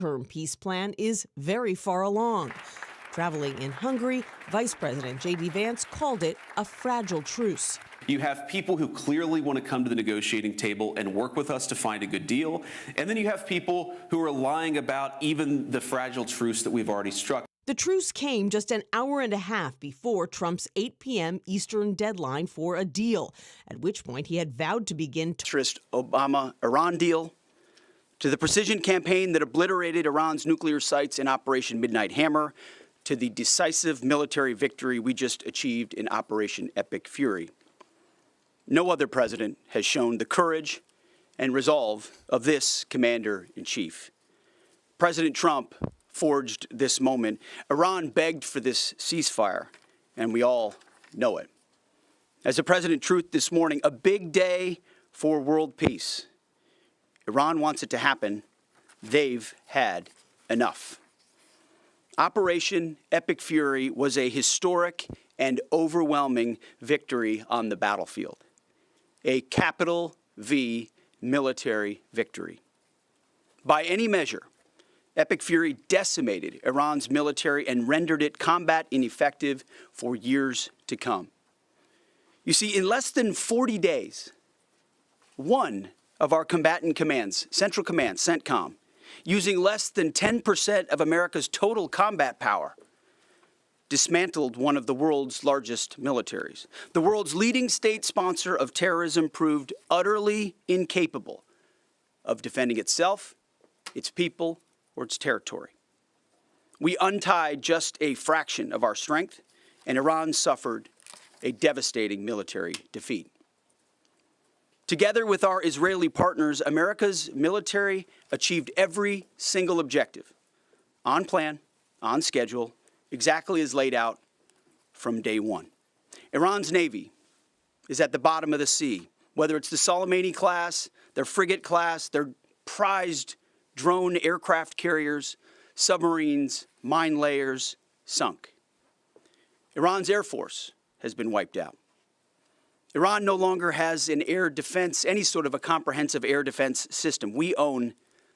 Term peace plan is very far along. Traveling in Hungary, Vice President J.D. Vance called it a fragile truce. You have people who clearly want to come to the negotiating table and work with us to find a good deal. And then you have people who are lying about even the fragile truce that we've already struck. The truce came just an hour and a half before Trump's 8 p.m. Eastern deadline for a deal, at which point he had vowed to begin Obama-Iran deal, to the precision campaign that obliterated Iran's nuclear sites in Operation Midnight Hammer, to the decisive military victory we just achieved in Operation Epic Fury. No other president has shown the courage and resolve of this commander-in-chief. President Trump forged this moment. Iran begged for this ceasefire, and we all know it. As the President truth this morning, a big day for world peace. Iran wants it to happen. They've had enough. Operation Epic Fury was a historic and overwhelming victory on the battlefield. A capital V military victory. By any measure, Epic Fury decimated Iran's military and rendered it combat ineffective for years to come. You see, in less than 40 days, one of our combatant commands, Central Command, CENTCOM, using less than 10% of America's total combat power, dismantled one of the world's largest militaries. The world's leading state sponsor of terrorism proved utterly incapable of defending itself, its people, or its territory. We untied just a fraction of our strength, and Iran suffered a devastating military defeat. Together with our Israeli partners, America's military achieved every single objective, on plan, on schedule, exactly as laid out from day one. Iran's Navy is at the bottom of the sea, whether it's the Soleimani class, their frigate class, their prized drone aircraft carriers, submarines, mine layers, sunk. Iran's Air Force has been wiped out. Iran no longer has an air defense, any sort of a comprehensive air defense system. We own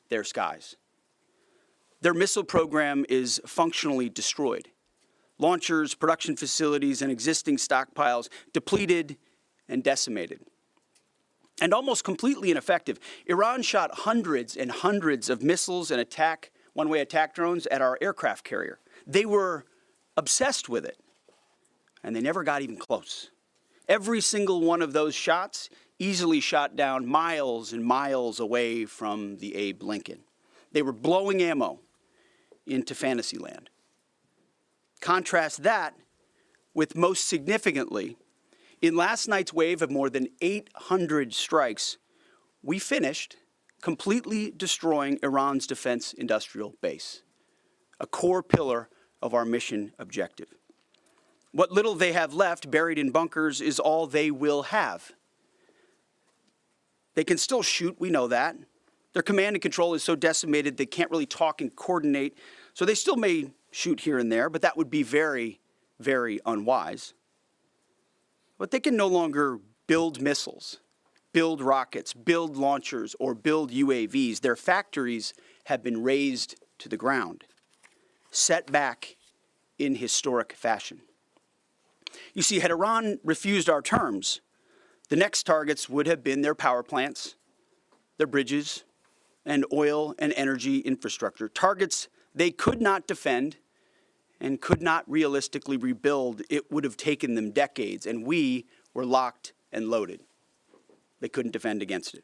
their skies. Their missile program is functionally destroyed. Launchers, production facilities, and existing stockpiles depleted and decimated. And almost completely ineffective. Iran shot hundreds and hundreds of missiles and one-way attack drones at our aircraft carrier. They were obsessed with it, and they never got even close. Every single one of those shots easily shot down miles and miles away from the Abe Lincoln. They were blowing ammo into Fantasyland. Contrast that with, most significantly, in last night's wave of more than 800 strikes, we finished completely destroying Iran's defense industrial base, a core pillar of our mission objective. What little they have left buried in bunkers is all they will have. They can still shoot, we know that. Their command and control is so decimated they can't really talk and coordinate, so they still may shoot here and there, but that would be very, very unwise. But they can no longer build missiles, build rockets, build launchers, or build UAVs. Their factories have been razed to the ground, set back in historic fashion. You see, had Iran refused our terms, the next targets would have been their power plants, their bridges, and oil and energy infrastructure. Targets they could not defend and could not realistically rebuild. It would have taken them decades, and we were locked and loaded. They couldn't defend against it.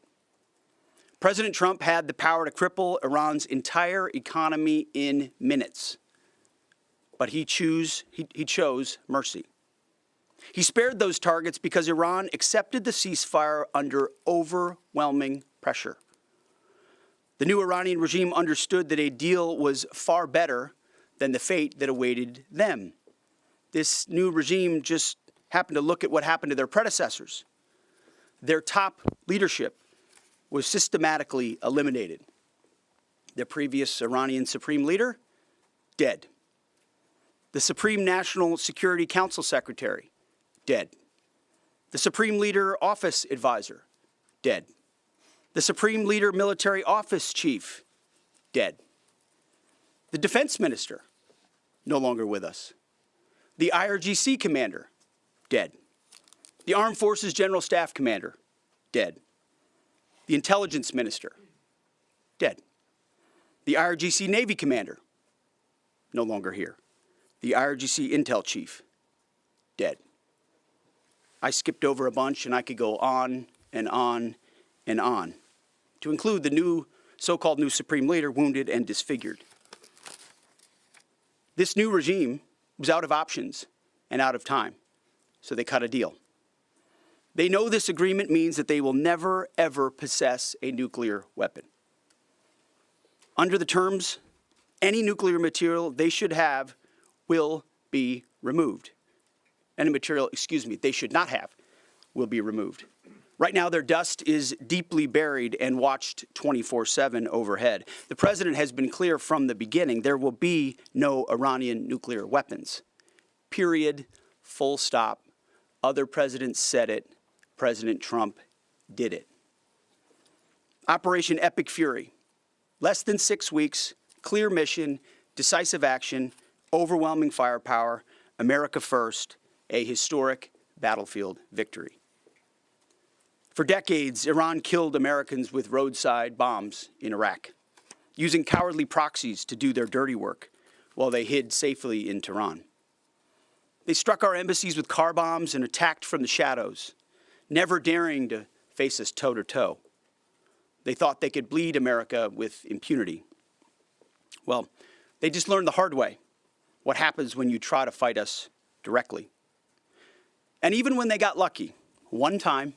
President Trump had the power to cripple Iran's entire economy in minutes, but he chose mercy. He spared those targets because Iran accepted the ceasefire under overwhelming pressure. The new Iranian regime understood that a deal was far better than the fate that awaited them. This new regime just happened to look at what happened to their predecessors. Their top leadership was systematically eliminated. The previous Iranian supreme leader, dead. The Supreme National Security Council Secretary, dead. The Supreme Leader Office Advisor, dead. The Supreme Leader Military Office Chief, dead. The defense minister, no longer with us. The IRGC commander, dead. The Armed Forces General Staff commander, dead. The intelligence minister, dead. The IRGC Navy commander, no longer here. The IRGC intel chief, dead. I skipped over a bunch, and I could go on and on and on, to include the new so-called new supreme leader wounded and disfigured. This new regime was out of options and out of time, so they cut a deal. They know this agreement means that they will never, ever possess a nuclear weapon. Under the terms, any nuclear material they should have will be removed. Any material, they should not have will be removed. Right now, their dust is deeply buried and watched 24/7 overhead. The president has been clear from the beginning, there will be no Iranian nuclear weapons. Period, full stop. Other presidents said it. President Trump did it. Operation Epic Fury. Less than 6 weeks, clear mission, decisive action, overwhelming firepower, America first, a historic battlefield victory. For decades, Iran killed Americans with roadside bombs in Iraq, using cowardly proxies to do their dirty work while they hid safely in Tehran. They struck our embassies with car bombs and attacked from the shadows, never daring to face us toe-to-toe. They thought they could bleed America with impunity. Well, they just learned the hard way what happens when you try to fight us directly. And even when they got lucky, one time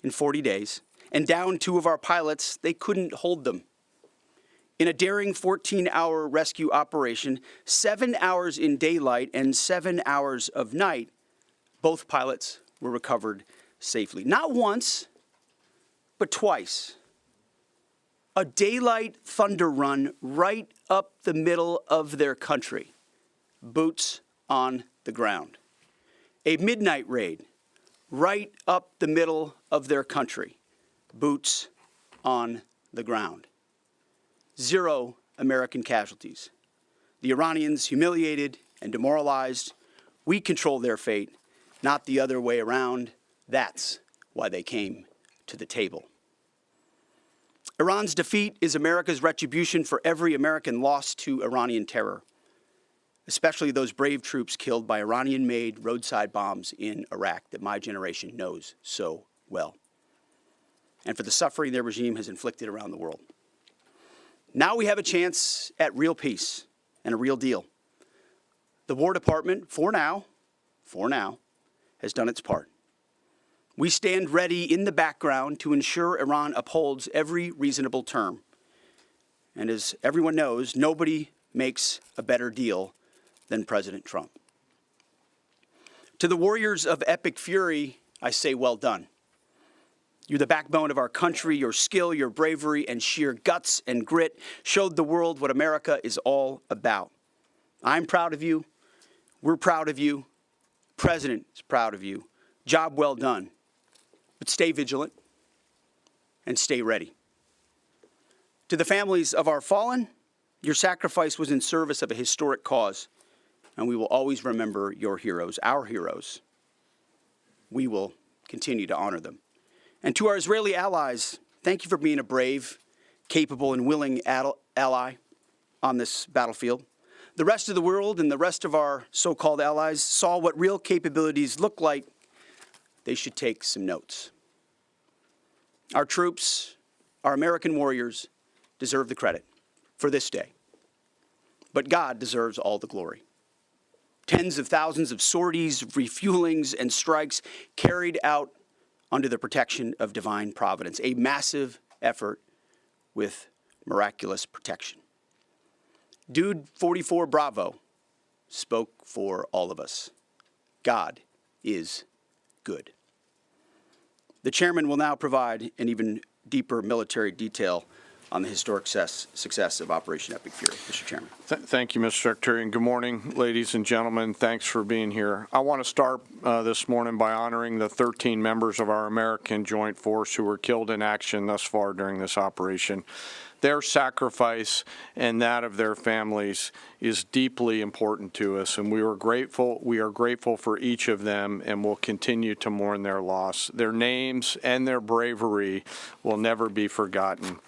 in 40 days, and downed 2 of our pilots, they couldn't hold them. In a daring 14-hour rescue operation, 7 hours in daylight and 7 hours of night, both pilots were recovered safely. Not once, but twice. A daylight thunder run right up the middle of their country, boots on the ground. A midnight raid right up the middle of their country, boots on the ground. 0 American casualties. The Iranians humiliated and demoralized. We control their fate, not the other way around. That's why they came to the table. Iran's defeat is America's retribution for every American lost to Iranian terror, especially those brave troops killed by Iranian-made roadside bombs in Iraq that my generation knows so well, and for the suffering their regime has inflicted around the world. Now we have a chance at real peace and a real deal. The War Department, for now, has done its part. We stand ready in the background to ensure Iran upholds every reasonable term. And as everyone knows, nobody makes a better deal than President Trump. To the warriors of Epic Fury, I say well done. You're the backbone of our country. Your skill, your bravery, and sheer guts and grit showed the world what America is all about. I'm proud of you. We're proud of you. The President is proud of you. Job well done. But stay vigilant and stay ready. To the families of our fallen, your sacrifice was in service of a historic cause, and we will always remember your heroes, our heroes. We will continue to honor them. And to our Israeli allies, thank you for being a brave, capable, and willing ally on this battlefield. The rest of the world and the rest of our so-called allies saw what real capabilities look like. They should take some notes. Our troops, our American warriors, deserve the credit for this day. But God deserves all the glory. Tens of thousands of sorties, refuelings, and strikes carried out under the protection of divine providence. A massive effort with miraculous protection. Dude 44 Bravo spoke for all of us. God is good. The chairman will now provide an even deeper military detail on the historic success of Operation Epic Fury. Mr. Chairman. Thank you, Mr. Secretary, and good morning, ladies and gentlemen. Thanks for being here. I want to start this morning by honoring the 13 members of our American Joint Force who were killed in action thus far during this operation. Their sacrifice and that of their families is deeply important to us, and we are grateful for each of them, and will continue to mourn their loss. Their names and their bravery will never be forgotten.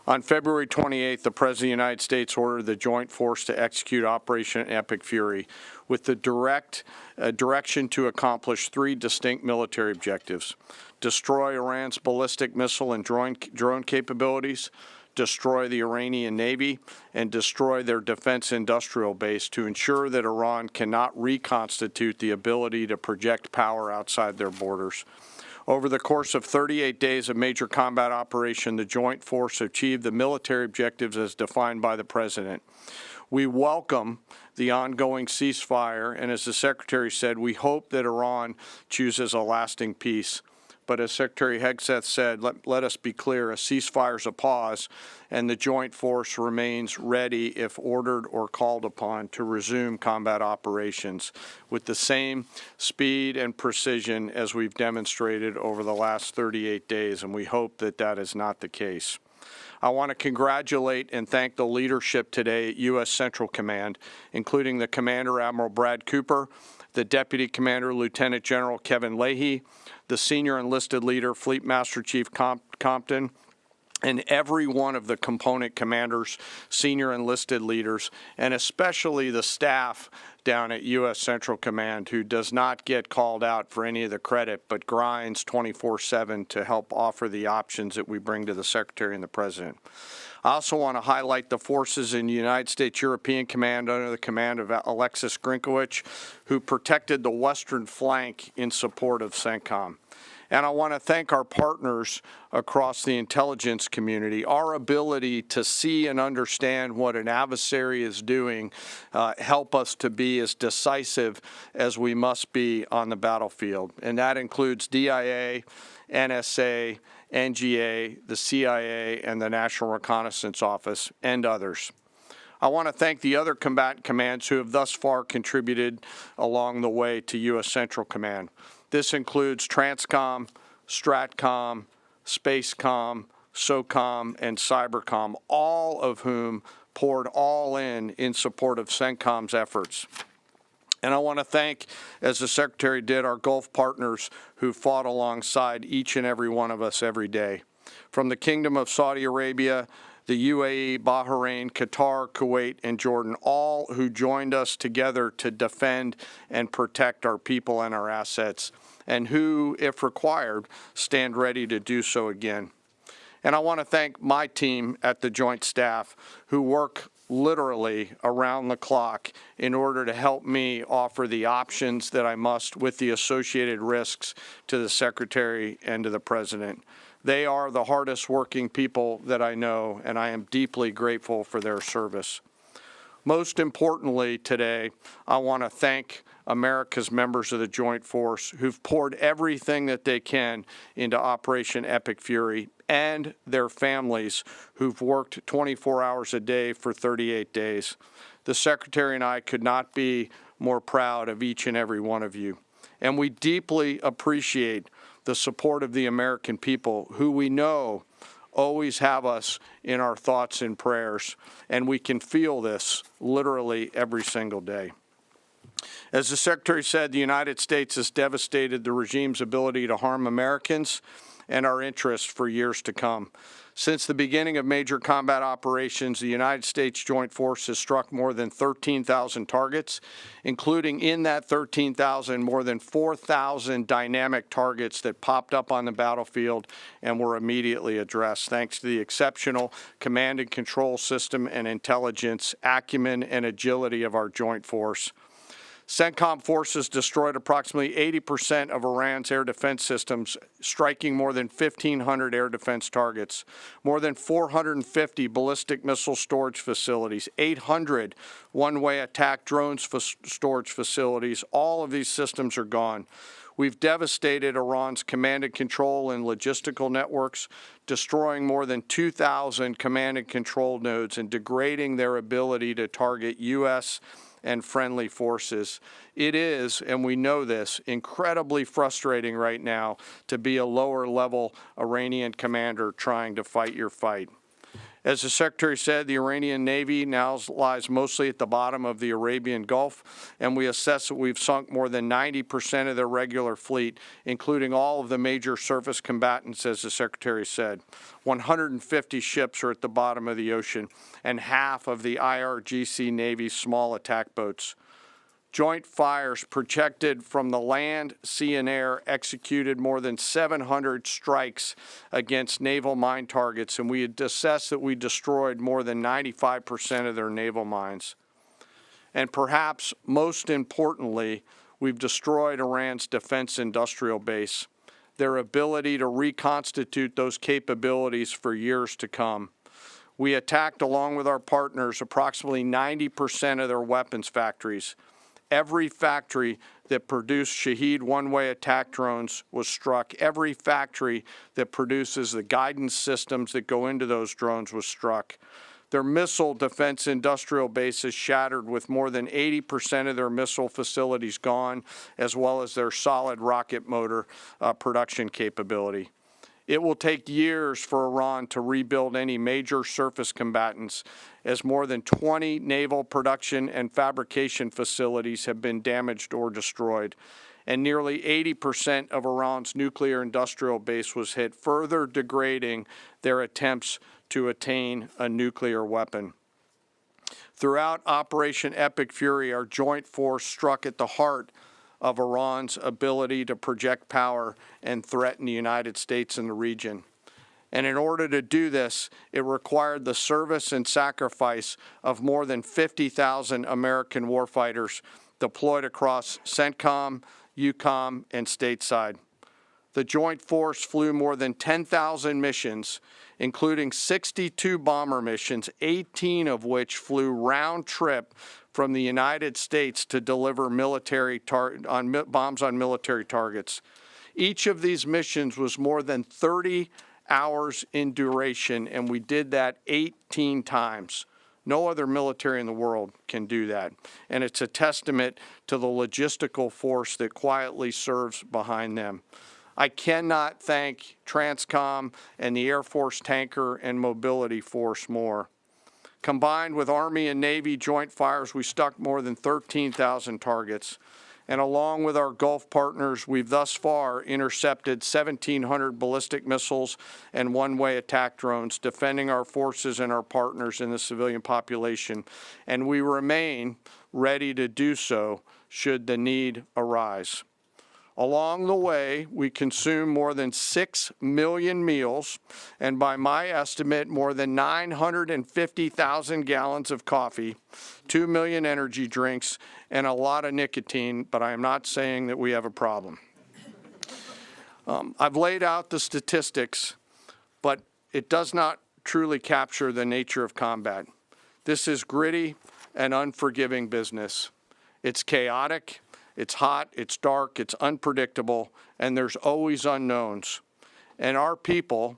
On February 28th, the President of the United States ordered the Joint Force to execute Operation Epic Fury with the direction to accomplish 3 distinct military objectives: destroy Iran's ballistic missile and drone capabilities, destroy the Iranian Navy, and destroy their defense industrial base to ensure that Iran cannot reconstitute the ability to project power outside their borders. Over the course of 38 days of major combat operation, the Joint Force achieved the military objectives as defined by the President. We welcome the ongoing ceasefire, and as the Secretary said, we hope that Iran chooses a lasting peace. But as Secretary Hegseth said, let us be clear, a ceasefire is a pause, and the Joint Force remains ready, if ordered or called upon, to resume combat operations with the same speed and precision as we've demonstrated over the last 38 days, and we hope that that is not the case. I want to congratulate and thank the leadership today at U.S. Central Command, including the Commander, Admiral Brad Cooper, the Deputy Commander, Lieutenant General Kevin Leahy, the Senior Enlisted Leader, Fleet Master Chief Compton, and every one of the component commanders, senior enlisted leaders, and especially the staff down at U.S. Central Command, who does not get called out for any of the credit, but grinds 24/7 to help offer the options that we bring to the Secretary and the President. I also want to highlight the forces in the United States European Command under the command of Alexis Grinkowicz, who protected the western flank in support of CENTCOM. And I want to thank our partners across the intelligence community. Our ability to see and understand what an adversary is doing help us to be as decisive as we must be on the battlefield. And that includes DIA, NSA, NGA, the CIA, and the National Reconnaissance Office, and others. I want to thank the other combatant commands who have thus far contributed along the way to U.S. Central Command. This includes Transcom, Stratcom, Spacecom, SOCOM, and Cybercom, all of whom poured all in support of CENTCOM's efforts. And I want to thank, as the Secretary did, our Gulf partners who fought alongside each and every one of us every day. From the Kingdom of Saudi Arabia, the UAE, Bahrain, Qatar, Kuwait, and Jordan, all who joined us together to defend and protect our people and our assets, and who, if required, stand ready to do so again. And I want to thank my team at the Joint Staff, who work literally around the clock in order to help me offer the options that I must with the associated risks to the Secretary and to the President. They are the hardest working people that I know, and I am deeply grateful for their service. Most importantly today, I want to thank America's members of the Joint Force who've poured everything that they can into Operation Epic Fury, and their families who've worked 24 hours a day for 38 days. The Secretary and I could not be more proud of each and every one of you. And we deeply appreciate the support of the American people, who we know always have us in our thoughts and prayers, and we can feel this literally every single day. As the Secretary said, the United States has devastated the regime's ability to harm Americans and our interests for years to come. Since the beginning of major combat operations, the United States Joint Force has struck more than 13,000 targets, including in that 13,000 more than 4,000 dynamic targets that popped up on the battlefield and were immediately addressed, thanks to the exceptional command and control system and intelligence, acumen, and agility of our Joint Force. CENTCOM forces destroyed approximately 80% of Iran's air defense systems, striking more than 1,500 air defense targets, more than 450 ballistic missile storage facilities, 800 one-way attack drones storage facilities. All of these systems are gone. We've devastated Iran's command and control and logistical networks, destroying more than 2,000 command and control nodes and degrading their ability to target U.S. and friendly forces. It is, and we know this, incredibly frustrating right now to be a lower-level Iranian commander trying to fight your fight. As the Secretary said, the Iranian Navy now lies mostly at the bottom of the Arabian Gulf, and we assess that we've sunk more than 90% of their regular fleet, including all of the major surface combatants, as the Secretary said. 150 ships are at the bottom of the ocean, and half of the IRGC Navy's small attack boats. Joint fires projected from the land, sea, and air executed more than 700 strikes against naval mine targets, and we had assessed that we destroyed more than 95% of their naval mines. And perhaps most importantly, we've destroyed Iran's defense industrial base, their ability to reconstitute those capabilities for years to come. We attacked, along with our partners, approximately 90% of their weapons factories. Every factory that produced Shahed one-way attack drones was struck. Every factory that produces the guidance systems that go into those drones was struck. Their missile defense industrial base is shattered, with more than 80% of their missile facilities gone, as well as their solid rocket motor production capability. It will take years for Iran to rebuild any major surface combatants, as more than 20 naval production and fabrication facilities have been damaged or destroyed, and nearly 80% of Iran's nuclear industrial base was hit, further degrading their attempts to attain a nuclear weapon. Throughout Operation Epic Fury, our joint force struck at the heart of Iran's ability to project power and threaten the United States and the region. And in order to do this, it required the service and sacrifice of more than 50,000 American warfighters deployed across CENTCOM, EUCOM, and stateside. The joint force flew more than 10,000 missions, including 62 bomber missions, 18 of which flew round trip from the United States to deliver bombs on military targets. Each of these missions was more than 30 hours in duration, and we did that 18 times. No other military in the world can do that. And it's a testament to the logistical force that quietly serves behind them. I cannot thank TRANSCOM and the Air Force Tanker and Mobility Force more. Combined with Army and Navy joint fires, we struck more than 13,000 targets. And along with our Gulf partners, we've thus far intercepted 1,700 ballistic missiles and one-way attack drones, defending our forces and our partners in the civilian population. And we remain ready to do so should the need arise. Along the way, we consume more than 6 million meals, and by my estimate, more than 950,000 gallons of coffee, 2 million energy drinks, and a lot of nicotine, but I am not saying that we have a problem. I've laid out the statistics, but it does not truly capture the nature of combat. This is gritty and unforgiving business. It's chaotic. It's hot, it's dark, it's unpredictable, and there's always unknowns. And our people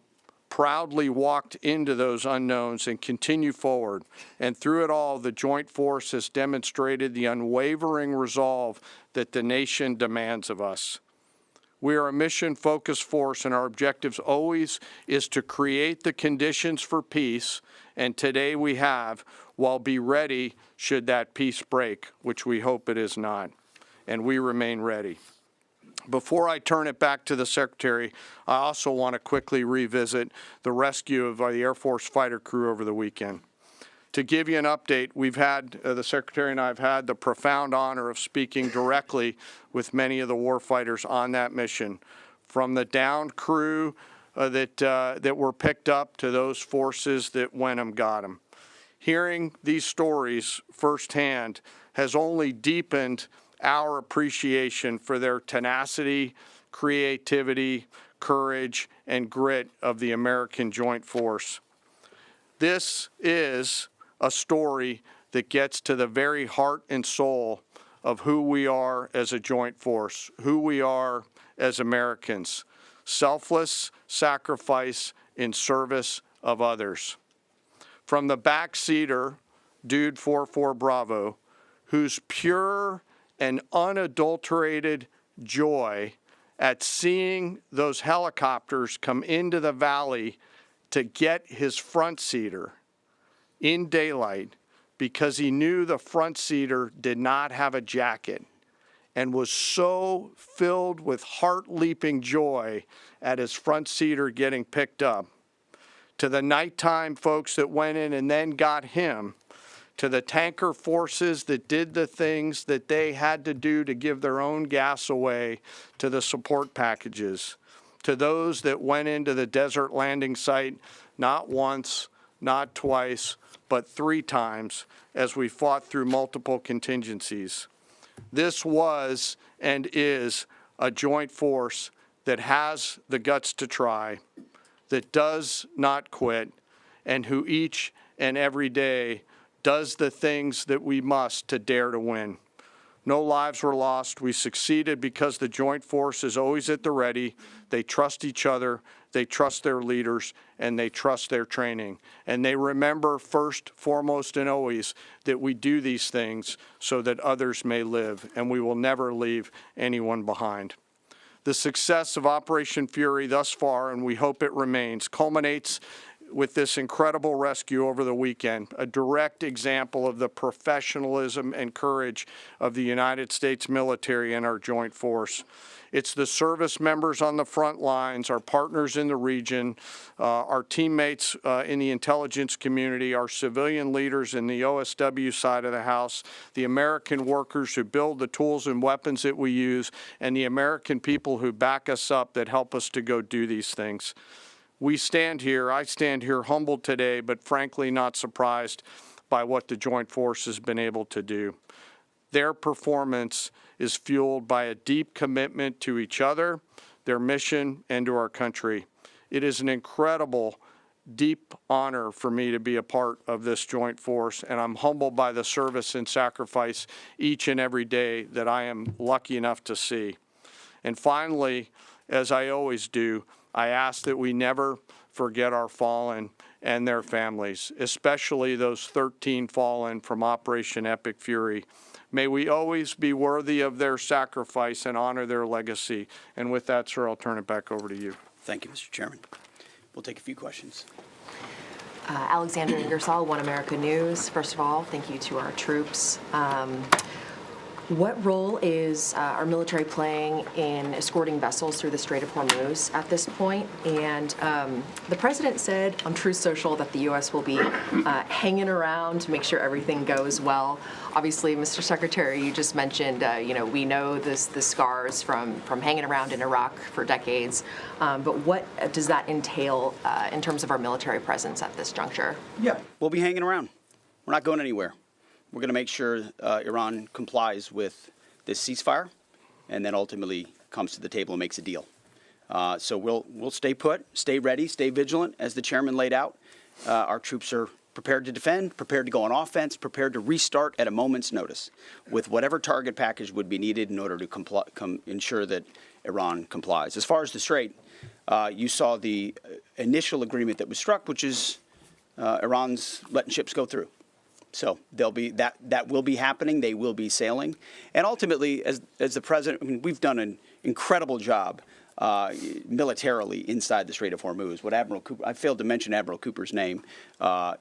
proudly walked into those unknowns and continue forward. And through it all, the joint force has demonstrated the unwavering resolve that the nation demands of us. We are a mission-focused force, and our objectives always is to create the conditions for peace, and today we have, while be ready should that peace break, which we hope it is not. And we remain ready. Before I turn it back to the Secretary, I also want to quickly revisit the rescue of the Air Force fighter crew over the weekend. To give you an update, we've had, the Secretary and I have had the profound honor of speaking directly with many of the warfighters on that mission, from the downed crew that were picked up to those forces that went and got them. Hearing these stories firsthand has only deepened our appreciation for their tenacity, creativity, courage, and grit of the American Joint Force. This is a story that gets to the very heart and soul of who we are as a joint force, who we are as Americans. Selfless sacrifice in service of others. From the backseater, Dude 44 Bravo, whose pure and unadulterated joy at seeing those helicopters come into the valley to get his front seater in daylight because he knew the front seater did not have a jacket, and was so filled with heart-leaping joy at his front seater getting picked up, to the nighttime folks that went in and then got him, to the tanker forces that did the things that they had to do to give their own gas away, to the support packages, to those that went into the desert landing site not once, not twice, but 3 times as we fought through multiple contingencies. This was and is a joint force that has the guts to try, that does not quit, and who each and every day does the things that we must to dare to win. No lives were lost. We succeeded because the joint force is always at the ready. They trust each other, they trust their leaders, and they trust their training. And they remember first, foremost, and always that we do these things so that others may live, and we will never leave anyone behind. The success of Operation Fury thus far, and we hope it remains, culminates with this incredible rescue over the weekend, a direct example of the professionalism and courage of the United States military and our joint force. It's the service members on the front lines, our partners in the region, our teammates in the intelligence community, our civilian leaders in the OSW side of the house, the American workers who build the tools and weapons that we use, and the American people who back us up that help us to go do these things. I stand here humbled today, but frankly not surprised by what the joint force has been able to do. Their performance is fueled by a deep commitment to each other, their mission, and to our country. It is an incredible, deep honor for me to be a part of this joint force, and I'm humbled by the service and sacrifice each and every day that I am lucky enough to see. And finally, as I always do, I ask that we never forget our fallen and their families, especially those 13 fallen from Operation Epic Fury. May we always be worthy of their sacrifice and honor their legacy. And with that, sir, I'll turn it back over to you. Thank you, Mr. Chairman. We'll take a few questions. Alexandra Ingersoll, One America News. First of all, thank you to our troops. What role is our military playing in escorting vessels through the Strait of Hormuz at this point? And the president said on Truth Social that the U.S. will be hanging around to make sure everything goes well. Obviously, Mr. Secretary, you just mentioned, we know the scars from hanging around in Iraq for decades. But what does that entail in terms of our military presence at this juncture? Yeah, we'll be hanging around. We're not going anywhere. We're going to make sure Iran complies with this ceasefire and then ultimately comes to the table and makes a deal. So we'll stay put, stay ready, stay vigilant, as the chairman laid out. Our troops are prepared to defend, prepared to go on offense, prepared to restart at a moment's notice with whatever target package would be needed in order to ensure that Iran complies. As far as the Strait, you saw the initial agreement that was struck, which is Iran's letting ships go through. So there'll be that will be happening. They will be sailing, and ultimately, as the president, we've done an incredible job militarily inside the Strait of Hormuz. What Admiral Cooper, I failed to mention Admiral Cooper's name.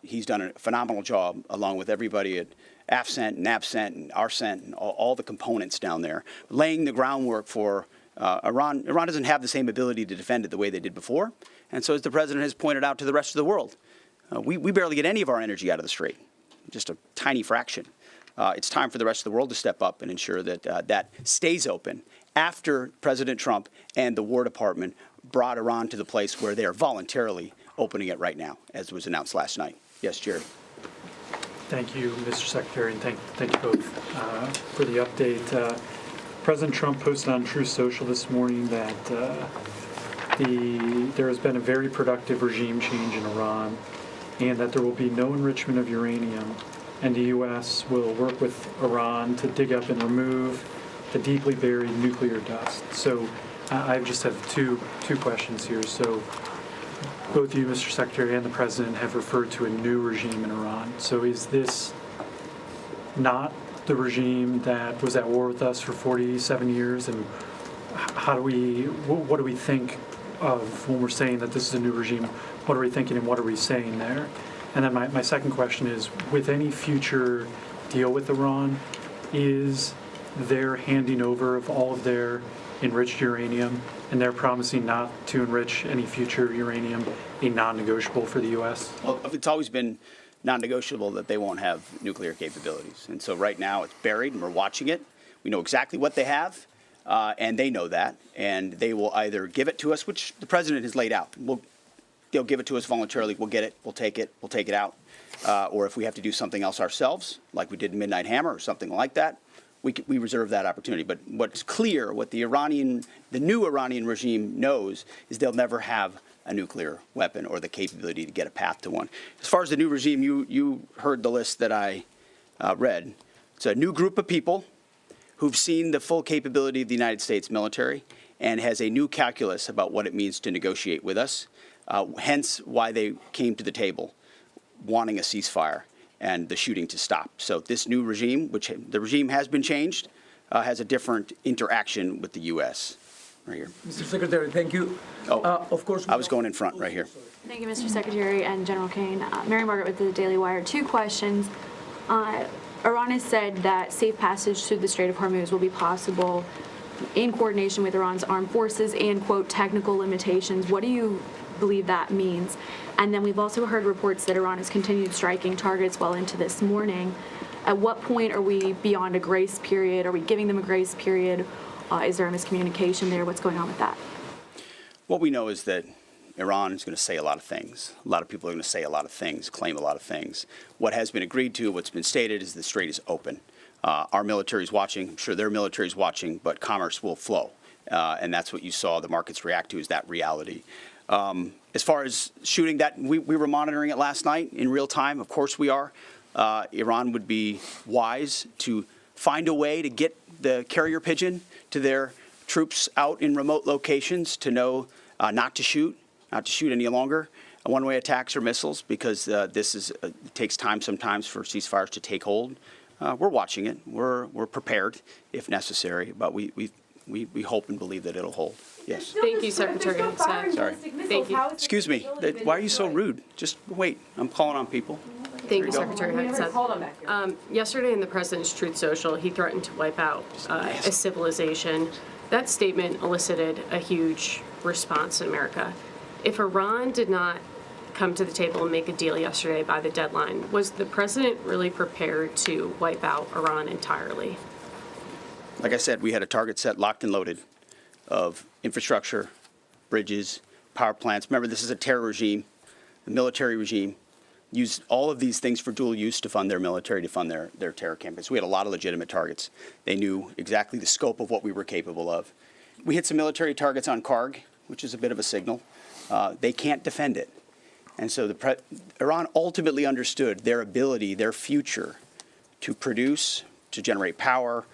He's done a phenomenal job, along with everybody at AFCENT and NAVCENT and ARCENT and all the components down there, laying the groundwork for Iran. Iran doesn't have the same ability to defend it the way they did before, and so as the president has pointed out to the rest of the world, we barely get any of our energy out of the Strait. Just a tiny fraction. It's time for the rest of the world to step up and ensure that that stays open after President Trump and the War Department brought Iran to the place where they are voluntarily opening it right now, as was announced last night. Yes, Jerry. Thank you, Mr. Secretary, and thank you both for the update. President Trump posted on Truth Social this morning that there has been a very productive regime change in Iran, and that there will be no enrichment of uranium, and the U.S. will work with Iran to dig up and remove the deeply buried nuclear dust. So I just have two questions here. So both you, Mr. Secretary, and the President have referred to a new regime in Iran. So is this not the regime that was at war with us for 47 years? And what do we think of when we're saying that this is a new regime, what are we thinking and what are we saying there? And then my second question is, with any future deal with Iran, is their handing over of all of their enriched uranium and they're promising not to enrich any future uranium a non-negotiable for the U.S.? Well, it's always been non-negotiable that they won't have nuclear capabilities. And so right now it's buried and we're watching it. We know exactly what they have, and they know that. And they will either give it to us, which the president has laid out. They'll give it to us voluntarily. We'll get it. We'll take it out. Or if we have to do something else ourselves, like we did in Midnight Hammer or something like that, we reserve that opportunity. But what's clear, what the new Iranian regime knows, is they'll never have a nuclear weapon or the capability to get a path to one. As far as the new regime, you heard the list that I read. It's a new group of people who've seen the full capability of the United States military and has a new calculus about what it means to negotiate with us, hence why they came to the table wanting a ceasefire and the shooting to stop. So this new regime, which the regime has been changed, has a different interaction with the U.S. Right here. Mr. Secretary, thank you. Of course, I was going in front right here. Thank you, Mr. Secretary and General Caine. Mary Margaret with the Daily Wire. 2 questions. Iran has said that safe passage through the Strait of Hormuz will be possible in coordination with Iran's armed forces and, quote, technical limitations. What do you believe that means? And then we've also heard reports that Iran has continued striking targets well into this morning. At what point are we beyond a grace period? Are we giving them a grace period? Is there a miscommunication there? What's going on with that? What we know is that Iran is going to say a lot of things. A lot of people are going to say a lot of things, claim a lot of things. What has been agreed to, what's been stated, is the strait is open. Our military is watching. I'm sure their military is watching, but commerce will flow. And that's what you saw the markets react to, is that reality. As far as shooting, that we were monitoring it last night in real time. Of course we are. Iran would be wise to find a way to get the carrier pigeon to their troops out in remote locations to know not to shoot any longer one-way attacks or missiles, because it takes time sometimes for ceasefires to take hold. We're watching it. We're prepared if necessary, but we hope and believe that it'll hold. Yes. Thank you, Secretary Hegseth. Sorry. Thank you. Excuse me. Why are you so rude? Just wait. I'm calling on people. Thank you, Secretary Hegseth. Yesterday in the President's Truth Social, he threatened to wipe out a civilization. That statement elicited a huge response in America. If Iran did not come to the table and make a deal yesterday by the deadline, was the President really prepared to wipe out Iran entirely? Like I said, we had a target set, locked and loaded, of infrastructure, bridges, power plants. Remember, this is a terror regime. The military regime used all of these things for dual use to fund their military, to fund their terror campaigns. We had a lot of legitimate targets. They knew exactly the scope of what we were capable of. We hit some military targets on Karg, which is a bit of a signal. They can't defend it. And so Iran ultimately understood their ability, their future, to produce, to generate power,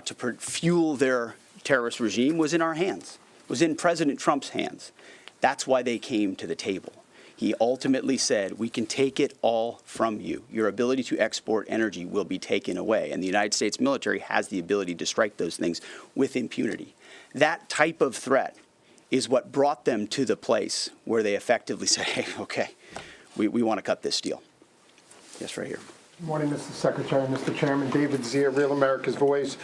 to fuel their terrorist regime was in our hands, was in President Trump's hands. That's why they came to the table. He ultimately said, we can take it all from you. Your ability to export energy will be taken away. And the United States military has the ability to strike those things with impunity. That type of threat is what brought them to the place where they effectively said, hey, okay, we want to cut this deal. Yes, right here. Good morning, Mr. Secretary, Mr. Chairman. David Zier, Real America's Voice.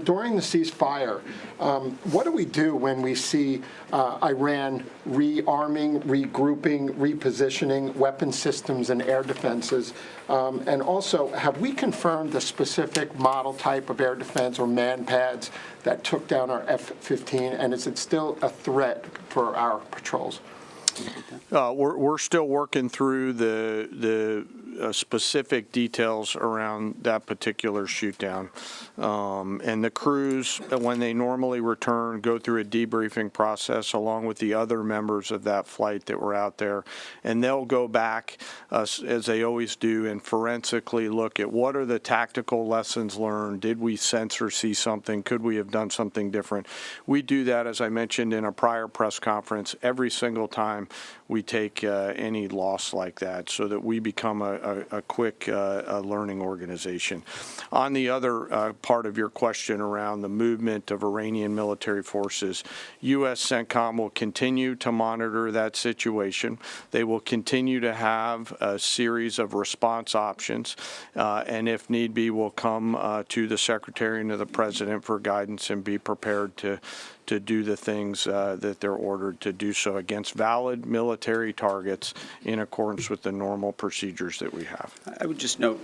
During the ceasefire, what do we do when we see Iran rearming, regrouping, repositioning weapon systems and air defenses? And also, have we confirmed the specific model type of air defense or man pads that took down our F-15? And is it still a threat for our patrols? We're still working through the specific details around that particular shoot down. And the crews, when they normally return, go through a debriefing process along with the other members of that flight that were out there. And they'll go back, as they always do, and forensically look at what are the tactical lessons learned. Did we sense or see something? Could we have done something different? We do that, as I mentioned in a prior press conference, every single time we take any loss like that, so that we become a a quick learning organization. On the other part of your question around the movement of Iranian military forces, U.S. CENTCOM will continue to monitor that situation. They will continue to have a series of response options, and if need be, will come to the Secretary and to the President for guidance and be prepared to do the things that they're ordered to do so against valid military targets in accordance with the normal procedures that we have. I would just note,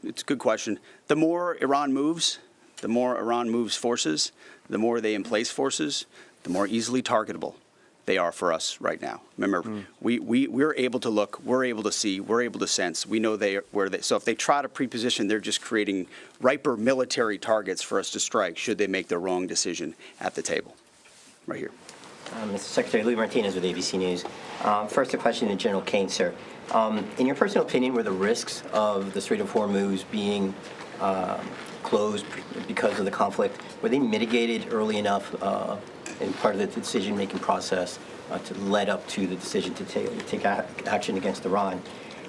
it's a good question. The more Iran moves forces, the more they emplace forces, the more easily targetable they are for us right now. Remember, we're able to look, we're able to see, we're able to sense. We know so if they try to preposition, they're just creating riper military targets for us to strike should they make the wrong decision at the table. Right here. Mr. Secretary, Louis Martinez with ABC News. First, a question to General Caine, sir. In your personal opinion, were the risks of the Strait of Hormuz being closed because of the conflict, were they mitigated early enough in part of the decision-making process to lead up to the decision to take action against Iran?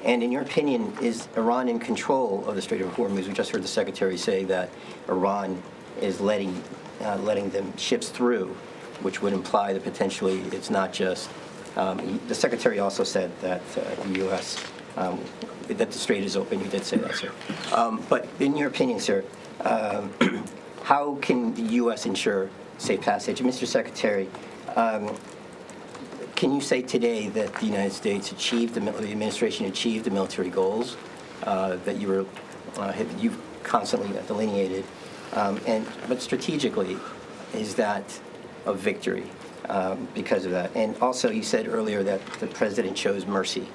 And in your opinion, is Iran in control of the Strait of Hormuz? We just heard the Secretary say that Iran is letting them ships through, which would imply that potentially it's not just. The Secretary also said that the U.S. That the strait is open. You did say that, sir. But in your opinion, sir, how can the U.S. ensure safe passage? And Mr. Secretary, can you say today that the United States achieved, the administration achieved the military goals that you've constantly delineated? But strategically, is that a victory because of that? And also, you said earlier that the president chose mercy.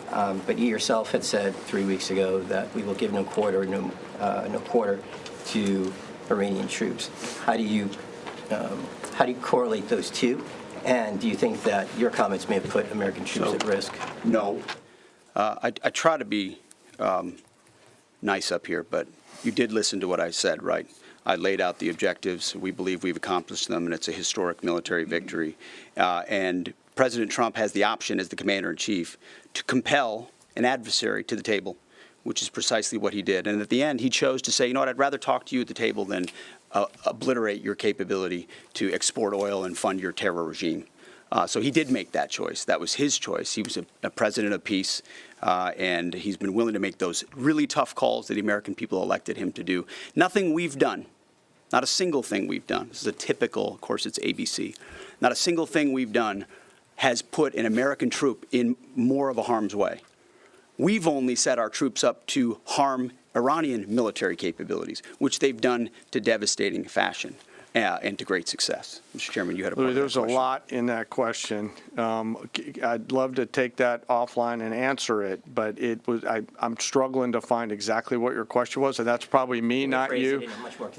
But you yourself had said 3 weeks ago that we will give no quarter to Iranian troops. How do you correlate those two? And do you think that your comments may have put American troops at risk? No. I try to be nice up here, but you did listen to what I said, right? I laid out the objectives. We believe we've accomplished them, and it's a historic military victory. And President Trump has the option as the commander-in-chief to compel an adversary to the table, which is precisely what he did. And at the end, he chose to say, you know what, I'd rather talk to you at the table than obliterate your capability to export oil and fund your terror regime. So he did make that choice. That was his choice. He was a president of peace, and he's been willing to make those really tough calls that the American people elected him to do. Nothing we've done, not a single thing we've done. This is a typical, of course, it's ABC. Not a single thing we've done has put an American troop in more of a harm's way. We've only set our troops up to harm Iranian military capabilities, which they've done to devastating fashion. And to great success. Mr. Chairman, you had a part of that question. There's a lot in that question. I'd love to take that offline and answer it, but I'm struggling to find exactly what your question was, and that's probably me, not you.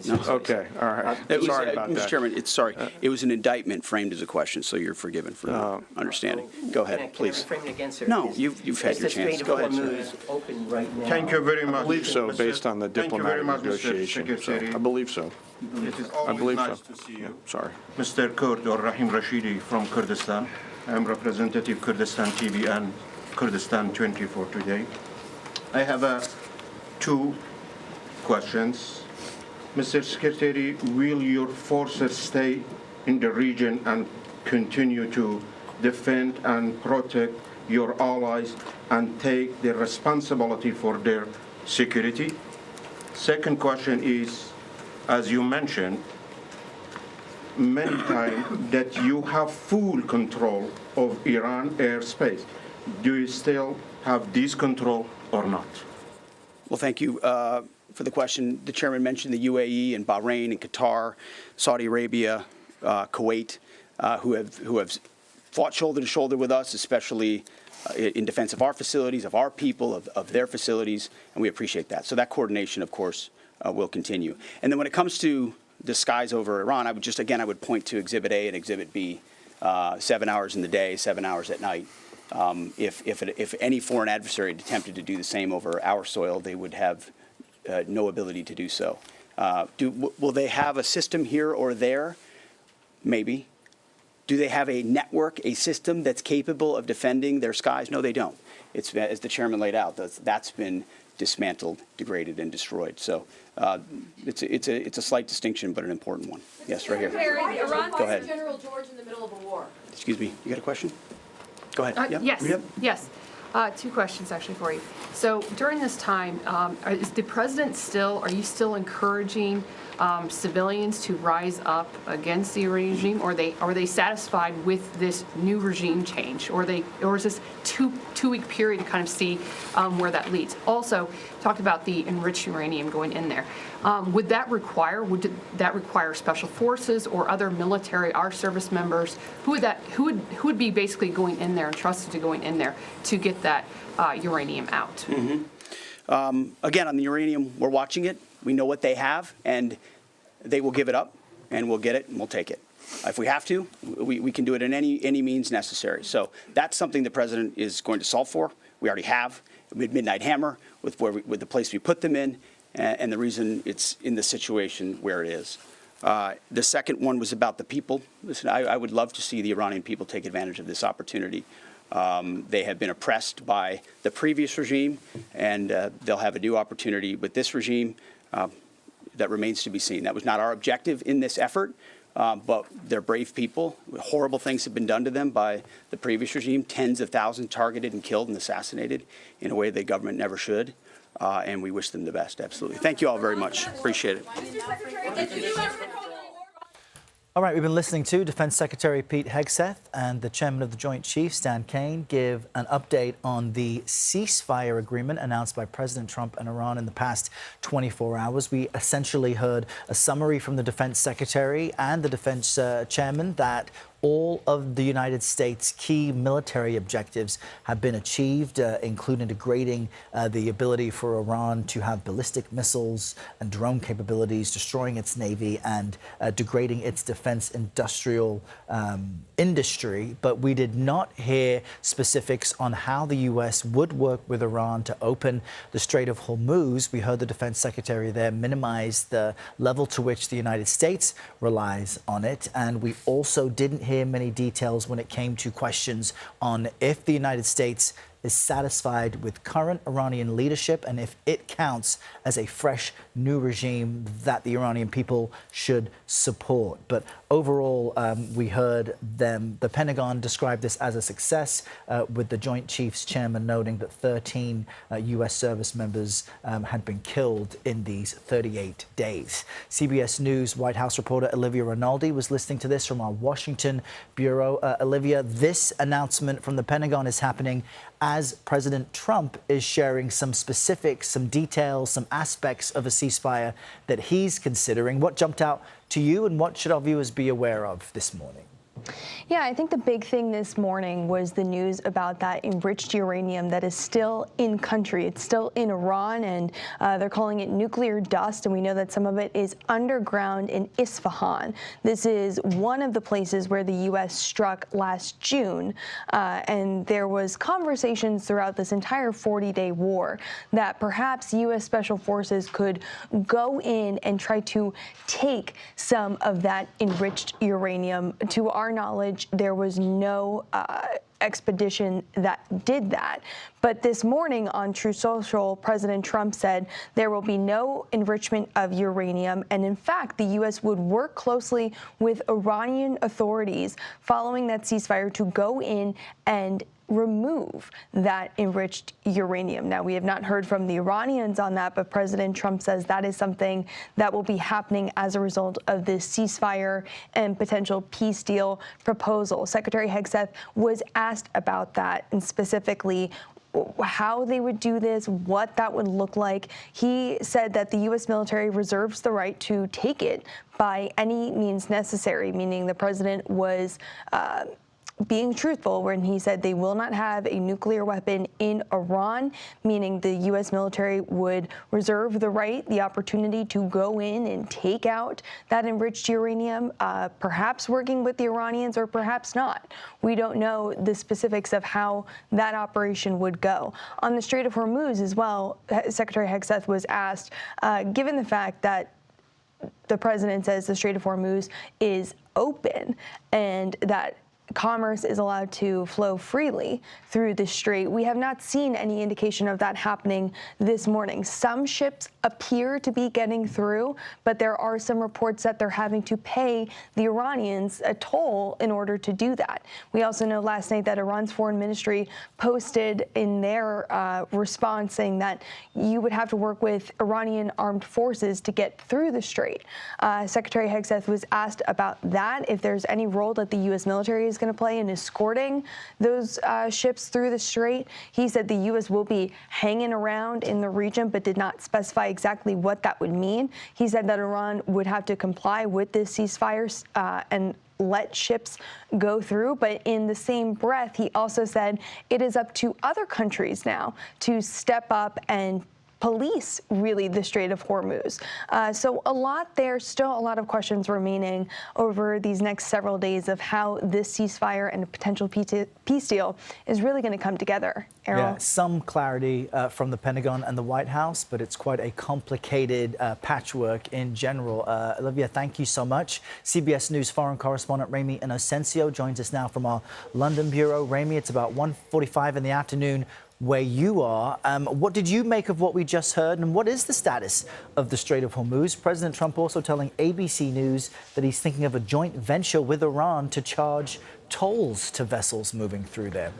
Okay, all right. Sorry about that. Mr. Chairman, it was an indictment framed as a question, so you're forgiven for not understanding. Go ahead, please. Can I frame it again, sir? No, you've had your chance. Go ahead, sir. Open right now. Thank you very much. I believe so, based on the diplomatic negotiation. I believe so. It is I always believe nice so. to see you. Yeah, sorry. Mr. Kurd or Rahim Rashidi from Kurdistan. I am representative Kurdistan TV and Kurdistan 24 today. I have two questions. Mr. Secretary, will your forces stay in the region and continue to defend and protect your allies and take the responsibility for their security? Second question is, as you mentioned many times, that you have full control of Iran airspace. Do you still have this control or not? Well, thank you for the question. The chairman mentioned the UAE and Bahrain and Qatar, Saudi Arabia, Kuwait, who have fought shoulder to shoulder with us, especially in defense of our facilities, of our people, of their facilities, and we appreciate that. So that coordination, of course, will continue. And then when it comes to the skies over Iran, I would point to Exhibit A and Exhibit B, 7 hours in the day, 7 hours at night. If any foreign adversary had attempted to do the same over our soil, they would have no ability to do so. Will they have a system here or there? Maybe. Do they have a network, a system that's capable of defending their skies? No, they don't. it's, as the chairman laid out, that's been dismantled, degraded, and destroyed. So it's a slight distinction, but an important one. Yes, right here. Go ahead. General George in the middle of a war. Excuse me, you got a question? Go ahead. Yes. Two questions actually for you. So during this time, is the president are you still encouraging civilians to rise up against the regime, or are they satisfied with this new regime change, or is this two-week period to kind of see where that leads? Also, talked about the enriched uranium going in there. Would that require special forces or other military, our service members? Who would be basically going in there and trusted to going in there to get that uranium out? Mm-hmm. Again, on the uranium, we're watching it. We know what they have, and they will give it up, and we'll get it, and we'll take it. If we have to, we can do it in any means necessary. So that's something the president is going to solve for. We already have with Midnight Hammer, with the place we put them in, and the reason it's in the situation where it is. The second one was about the people. Listen, I would love to see the Iranian people take advantage of this opportunity. They have been oppressed by the previous regime, and they'll have a new opportunity with this regime. That remains to be seen. That was not our objective in this effort, but they're brave people. Horrible things have been done to them by the previous regime, tens of thousands targeted and killed and assassinated in a way the government never should, and we wish them the best, absolutely. Thank you all very much. Appreciate it. All right, we've been listening to Defense Secretary Pete Hegseth and the Chairman of the Joint Chiefs, Caine, give an update on the ceasefire agreement announced by President Trump and Iran in the past 24 hours. We essentially heard a summary from the Defense Secretary and the Defense Chairman that all of the United States' key military objectives have been achieved, including degrading the ability for Iran to have ballistic missiles and drone capabilities, destroying its navy, and degrading its defense industrial industry. But we did not hear specifics on how the U.S. would work with Iran to open the Strait of Hormuz. We heard the Defense Secretary there minimize the level to which the United States relies on it. And we also didn't hear many details when it came to questions on if the United States is satisfied with current Iranian leadership and if it counts as a fresh new regime that the Iranian people should support. But overall, we heard the Pentagon describe this as a success, with the Joint Chiefs Chairman noting that 13 U.S. service members had been killed in these 38 days. CBS News White House reporter Olivia Rinaldi was listening to this from our Washington bureau. Olivia, this announcement from the Pentagon is happening as President Trump is sharing some specifics, some details, some aspects of a ceasefire that he's considering. What jumped out to you, and what should our viewers be aware of this morning? Yeah, I think the big thing this morning was the news about that enriched uranium that is still in country. It's still in Iran, and they're calling it nuclear dust, and we know that some of it is underground in Isfahan. This is one of the places where the U.S. struck last June, and there was conversations throughout this entire 40-day war that perhaps U.S. Special Forces could go in and try to take some of that enriched uranium. To our knowledge, there was no expedition that did that. But this morning on Truth Social, President Trump said there will be no enrichment of uranium. And in fact, the U.S. would work closely with Iranian authorities following that ceasefire to go in and remove that enriched uranium. Now, we have not heard from the Iranians on that, but President Trump says that is something that will be happening as a result of this ceasefire and potential peace deal proposal. Secretary Hegseth was asked about that, and specifically how they would do this, what that would look like. He said that the U.S. military reserves the right to take it by any means necessary, meaning the president was being truthful when he said they will not have a nuclear weapon in Iran, meaning the U.S. military would reserve the right, the opportunity to go in and take out that enriched uranium, perhaps working with the Iranians or perhaps not. We don't know the specifics of how that operation would go. On the Strait of Hormuz as well, Secretary Hegseth was asked, given the fact that the president says the Strait of Hormuz is open and that commerce is allowed to flow freely through the strait. We have not seen any indication of that happening this morning. Some ships appear to be getting through, but there are some reports that they're having to pay the Iranians a toll in order to do that. We also know last night that Iran's foreign ministry posted in their response saying that you would have to work with Iranian armed forces to get through the strait. Secretary Hegseth was asked about that, if there's any role that the U.S. military is going to play in escorting those ships through the strait. He said the U.S. will be hanging around in the region, but did not specify exactly what that would mean. He said that Iran would have to comply with this ceasefire and let ships go through. But in the same breath, he also said it is up to other countries now to step up and police really the Strait of Hormuz. So a lot there, still a lot of questions remaining over these next several days of how this ceasefire and a potential peace deal is really going to come together. Errol? Yeah, some clarity from the Pentagon and the White House, but it's quite a complicated patchwork in general. Olivia, thank you so much. CBS News foreign correspondent Ramy Inocencio joins us now from our London bureau. Ramy, it's about 1:45 in the afternoon where you are. What did you make of what we just heard, and what is the status of the Strait of Hormuz? President Trump also telling ABC News that he's thinking of a joint venture with Iran to charge tolls to vessels moving through there.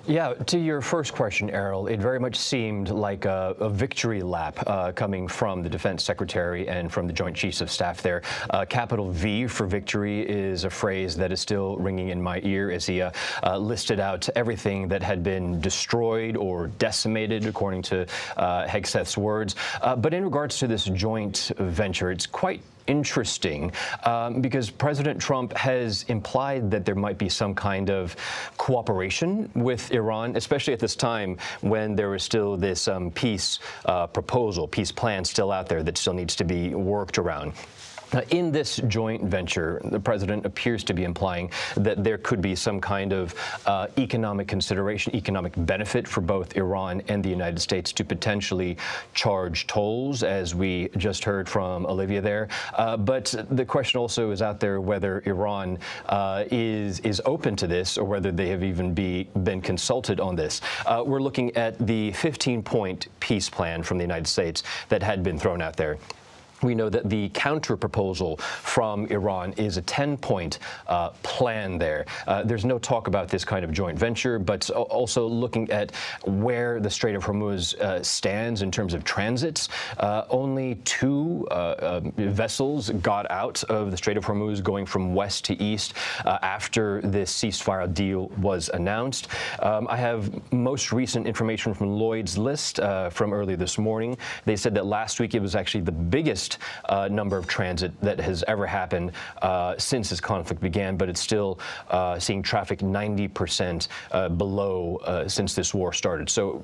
Yeah, to your first question, Errol, it very much seemed like a victory lap coming from the defense secretary and from the Joint Chiefs of Staff there. Capital V for victory is a phrase that is still ringing in my ear as he listed out everything that had been destroyed or decimated, according to Hegseth's words. But in regards to this joint venture, it's quite interesting because President Trump has implied that there might be some kind of cooperation with Iran, especially at this time when there is still this peace plan still out there that still needs to be worked around. In this joint venture, the president appears to be implying that there could be some kind of economic consideration, economic benefit for both Iran and the United States to potentially charge tolls, as we just heard from Olivia there. But the question also is out there whether Iran is open to this or whether they have even been consulted on this. We're looking at the 15-point peace plan from the United States that had been thrown out there. We know that the counter-proposal from Iran is a 10-point plan there. There's no talk about this kind of joint venture, but also looking at where the Strait of Hormuz stands in terms of transits. Only 2 vessels got out of the Strait of Hormuz going from west to east after this ceasefire deal was announced. I have most recent information from Lloyd's List from earlier this morning. They said that last week it was actually the biggest number of transit that has ever happened since this conflict began, but it's still seeing traffic 90% below since this war started. So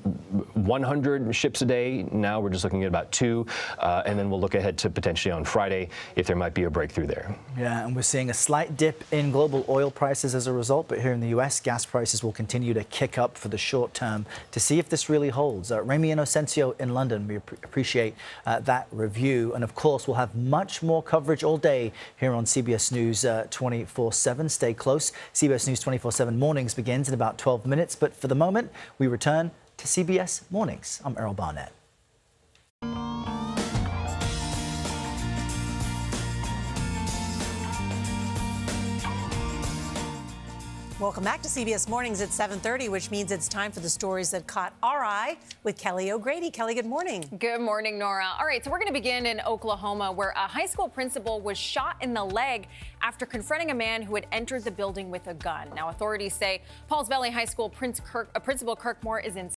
100 ships a day. Now we're just looking at about 2, and then we'll look ahead to potentially on Friday if there might be a breakthrough there. Yeah, and we're seeing a slight dip in global oil prices as a result, but here in the U.S., gas prices will continue to kick up for the short term to see if this really holds. Ramy Inocencio in London, we appreciate that review. And of course, we'll have much more coverage all day here on CBS News 24/7. Stay close. CBS News 24/7 Mornings begins in about 12 minutes. But for the moment, we return to CBS Mornings. I'm Errol Barnett. Welcome back to CBS Mornings at 7:30, which means it's time for the stories that caught our eye with Kelly O'Grady. Kelly, good morning. Good morning, Nora. All right, so we're going to begin in Oklahoma, where a high school principal was shot in the leg after confronting a man who had entered the building with a gun. Now, authorities say Pauls Valley High School principal Kirk Moore is in